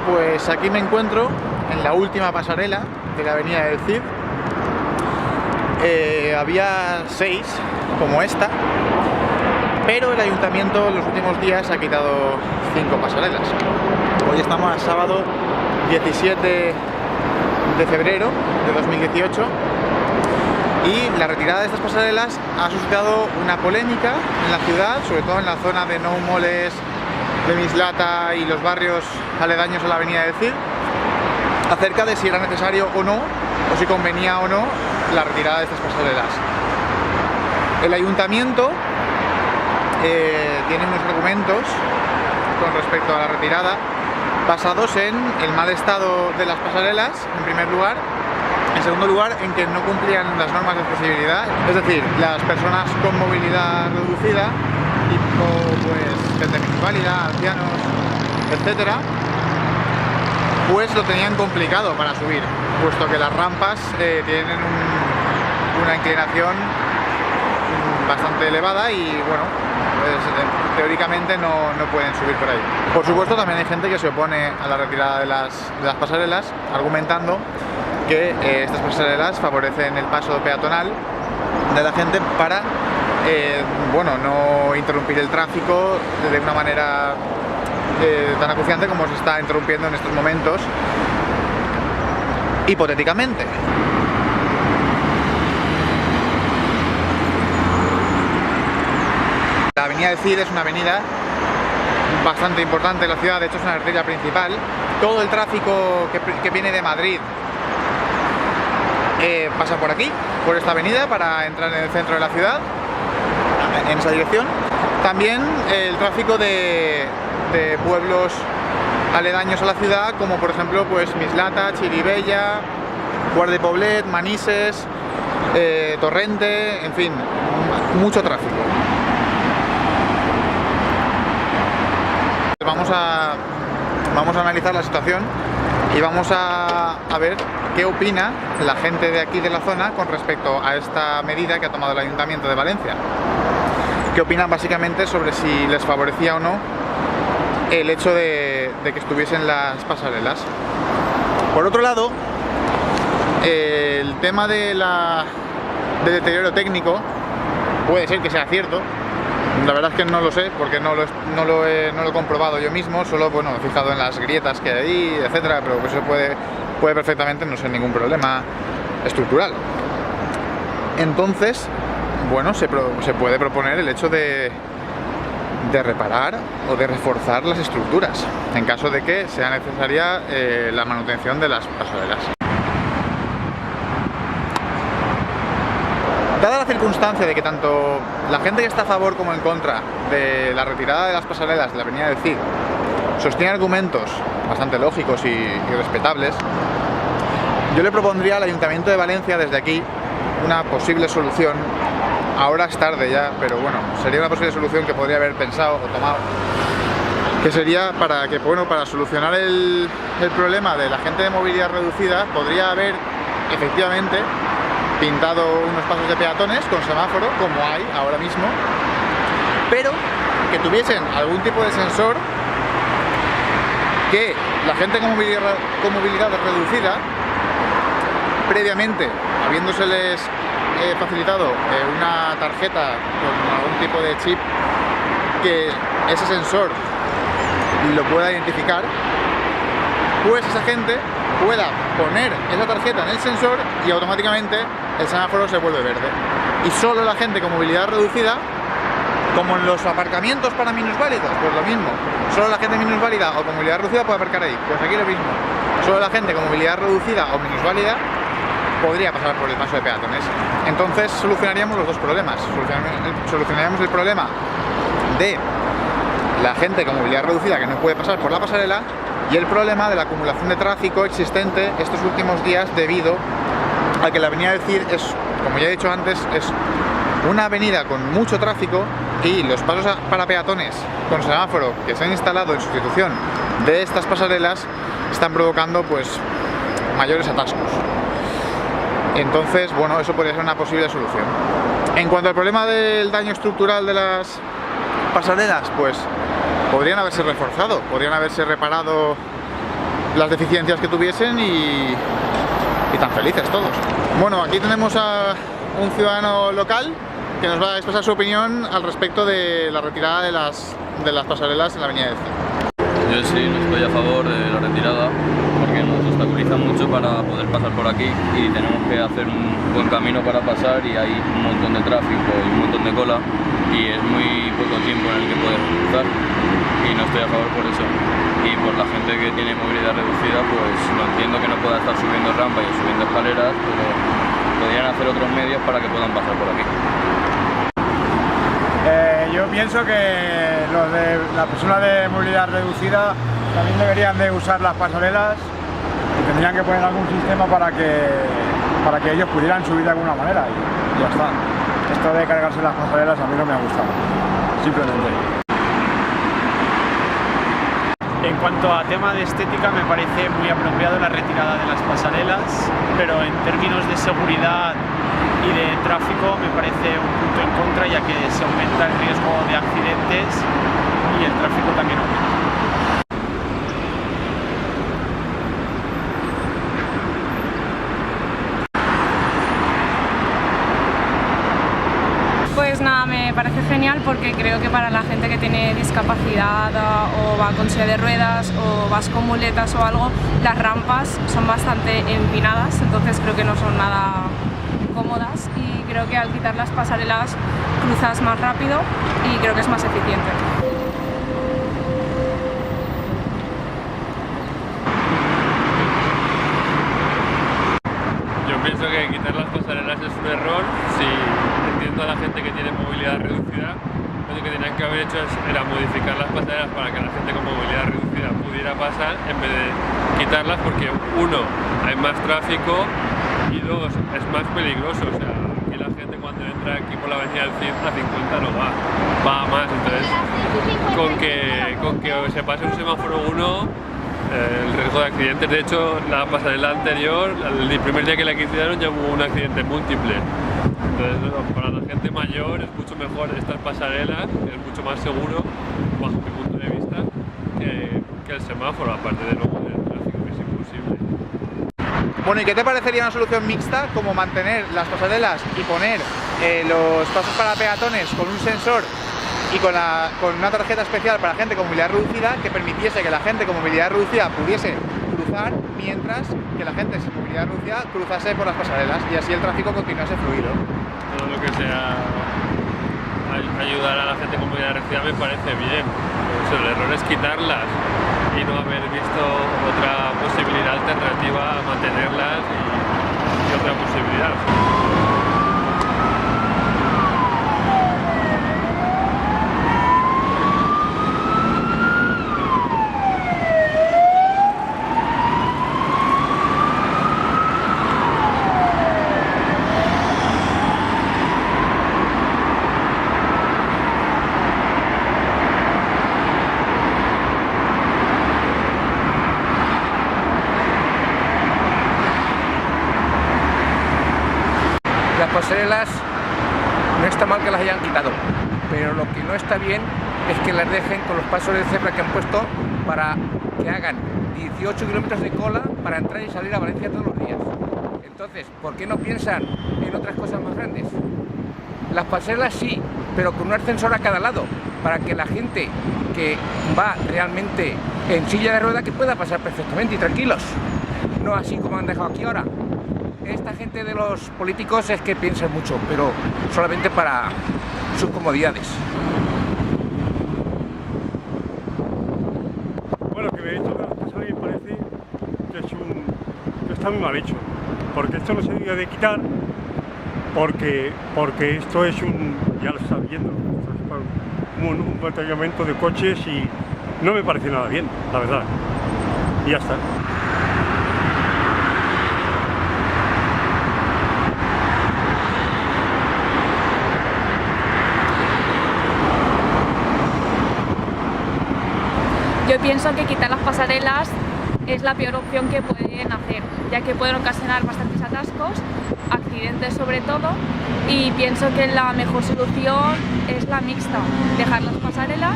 pues aquí me encuentro en la última pasarela de la avenida del Cid. Había 6 como esta, pero el ayuntamiento en los últimos días ha quitado 5 pasarelas. Hoy estamos a sábado 17 de febrero de 2018 y la retirada de estas pasarelas ha suscitado una polémica en la ciudad, sobre todo en la zona de Nou Moles, de Mislata y los barrios aledaños a la avenida del Cid, acerca de si era necesario o no, o si convenía o no, la retirada de estas pasarelas. El ayuntamiento tiene unos argumentos con respecto a la retirada basados en el mal estado de las pasarelas, en primer lugar. En segundo lugar, en que no cumplían las normas de accesibilidad, es decir, las personas con movilidad reducida, tipo pues gente minusválida, ancianos, etcétera, pues lo tenían complicado para subir, puesto que las rampas tienen una inclinación bastante elevada y bueno, pues, teóricamente no pueden subir por ahí. Por supuesto, también hay gente que se opone a la retirada de las pasarelas, argumentando que estas pasarelas favorecen el paso peatonal de la gente para bueno, no interrumpir el tráfico de una manera tan acuciante como se está interrumpiendo en estos momentos, hipotéticamente. La avenida del Cid es una avenida bastante importante en la ciudad, de hecho es una arteria principal. Todo el tráfico que viene de Madrid pasa por aquí, por esta avenida, para entrar en el centro de la ciudad, en esa dirección. También el tráfico de pueblos aledaños a la ciudad, como por ejemplo pues Mislata, Chirivella, Guard de Poblet, Manises, Torrente, en fin, mucho tráfico. Vamos a analizar la situación y vamos a ver qué opina la gente de aquí de la zona con respecto a esta medida que ha tomado el Ayuntamiento de Valencia. ¿Qué opinan básicamente sobre si les favorecía o no el hecho de que estuviesen las pasarelas? Por otro lado, el tema del deterioro técnico puede ser que sea cierto. La verdad es que no lo sé, porque no lo he comprobado yo mismo, solo bueno, he fijado en las grietas que hay ahí, etcétera, pero eso puede perfectamente no ser ningún problema estructural. Entonces, bueno, se puede proponer el hecho de reparar o de reforzar las estructuras, en caso de que sea necesaria la manutención de las pasarelas. Dada la circunstancia de que tanto la gente que está a favor como en contra de la retirada de las pasarelas de la avenida del Cid sostiene argumentos bastante lógicos y respetables, yo le propondría al Ayuntamiento de Valencia desde aquí una posible solución. Ahora es tarde ya, pero bueno, sería una posible solución que podría haber pensado o tomado, que sería para solucionar el problema de la gente de movilidad reducida, podría haber efectivamente pintado unos pasos de peatones con semáforo, como hay ahora mismo, pero que tuviesen algún tipo de sensor que la gente con movilidad reducida, previamente habiéndoseles facilitado una tarjeta con algún tipo de chip, que ese sensor lo pueda identificar, pues esa gente pueda poner esa tarjeta en el sensor y automáticamente el semáforo se vuelve verde. Y solo la gente con movilidad reducida, como en los aparcamientos para minusválidos, pues lo mismo. Solo la gente minusválida o con movilidad reducida puede aparcar ahí. Pues aquí lo mismo. Solo la gente con movilidad reducida o minusválida podría pasar por el paso de peatones. Entonces solucionaríamos los dos problemas. Solucionaríamos el problema de la gente con movilidad reducida que no puede pasar por la pasarela y el problema de la acumulación de tráfico existente estos últimos días debido a que la avenida del Cid es, como ya he dicho antes, es una avenida con mucho tráfico y los pasos para peatones con semáforo que se han instalado en sustitución de estas pasarelas están provocando pues mayores atascos. Entonces, bueno, eso podría ser una posible solución. En cuanto al problema del daño estructural de las pasarelas, pues podrían haberse reforzado, podrían haberse reparado las deficiencias que tuviesen y tan felices todos. Bueno, aquí tenemos a un ciudadano local que nos va a expresar su opinión al respecto de la retirada de las pasarelas en la avenida Ezza. Yo sí, no estoy a favor de la retirada porque nos obstaculiza mucho para poder pasar por aquí y tenemos que hacer un buen camino para pasar y hay un montón de tráfico y un montón de cola y es muy poco tiempo en el que poder cruzar y no estoy a favor por eso. Y por la gente que tiene movilidad reducida, pues lo entiendo que no pueda estar subiendo rampa y subiendo escaleras, pero podrían hacer otros medios para que puedan pasar por aquí. Yo pienso que las personas de movilidad reducida también deberían de usar las pasarelas y tendrían que poner algún sistema para que ellos pudieran subir de alguna manera y ya está. Esto de cargarse las pasarelas a mí no me ha gustado, simplemente. En cuanto a tema de estética, me parece muy apropiado la retirada de las pasarelas, pero en términos de seguridad y de tráfico me parece un punto en contra, ya que se aumenta el riesgo de accidentes y el tráfico también aumenta. Pues nada, me parece genial porque creo que para la gente que tiene discapacidad o va con silla de ruedas o vas con muletas o algo, las rampas son bastante empinadas, entonces creo que no son nada cómodas y creo que al quitar las pasarelas cruzas más rápido y creo que es más eficiente. Yo pienso que quitar las pasarelas es un error. Si entiendo a la gente que tiene movilidad reducida, lo que tenían que haber hecho era modificar las pasarelas para que la gente con movilidad reducida pudiera pasar en vez de quitarlas, porque uno, hay más tráfico y dos, es más peligroso. O sea, aquí la gente cuando entra aquí por la avenida del Cid a 50 no va a más. Entonces, con que se pase un semáforo 1, el riesgo de accidentes. De hecho, la pasarela anterior, el primer día que la quitaron ya hubo un accidente múltiple. Entonces, para la gente mayor es mucho mejor estas pasarelas, es mucho más seguro, bajo mi punto de vista, que el semáforo, aparte de luego del tráfico, que es imposible. Bueno, ¿y qué te parecería una solución mixta como mantener las pasarelas y poner los pasos para peatones con un sensor y con una tarjeta especial para gente con movilidad reducida que permitiese que la gente con movilidad reducida pudiese cruzar mientras que la gente sin movilidad reducida cruzase por las pasarelas y así el tráfico continuase fluido? Todo lo que sea ayudar a la gente con movilidad reducida me parece bien. Pero el error es quitarlas y no haber visto otra posibilidad alternativa a mantenerlas y otra posibilidad. Las pasarelas no está mal que las hayan quitado, pero lo que no está bien es que las dejen con los pasos de cebra que han puesto para que hagan 18 kilómetros de cola para entrar y salir a Valencia todos los días. Entonces, ¿por qué no piensan en otras cosas más grandes? Las pasarelas sí, pero con un ascensor a cada lado, para que la gente que va realmente en silla de ruedas que pueda pasar perfectamente y tranquilos, no así como han dejado aquí ahora. Esta gente de los políticos es que piensan mucho, pero solamente para sus comodidades. Bueno, que de hecho de las pasarelas me parece que está muy mal hecho, porque esto no se debe de quitar, porque esto es ya lo está viendo, un batallamiento de coches y no me parece nada bien, la verdad. Y ya está. Yo pienso que quitar las pasarelas es la peor opción que pueden hacer, ya que pueden ocasionar bastantes atascos, accidentes sobre todo, y pienso que la mejor solución es la mixta, dejar las pasarelas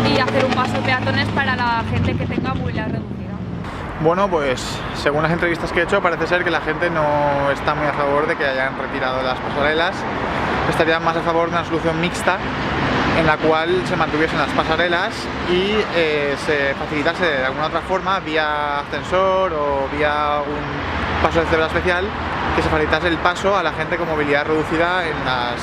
y hacer un paso de peatones para la gente que tenga movilidad reducida. Bueno, pues según las entrevistas que he hecho parece ser que la gente no está muy a favor de que hayan retirado las pasarelas, estarían más a favor de una solución mixta en la cual se mantuviesen las pasarelas y se facilitase de alguna otra forma, vía ascensor o vía un paso de cebra especial, que se facilitase el paso a la gente con movilidad reducida en las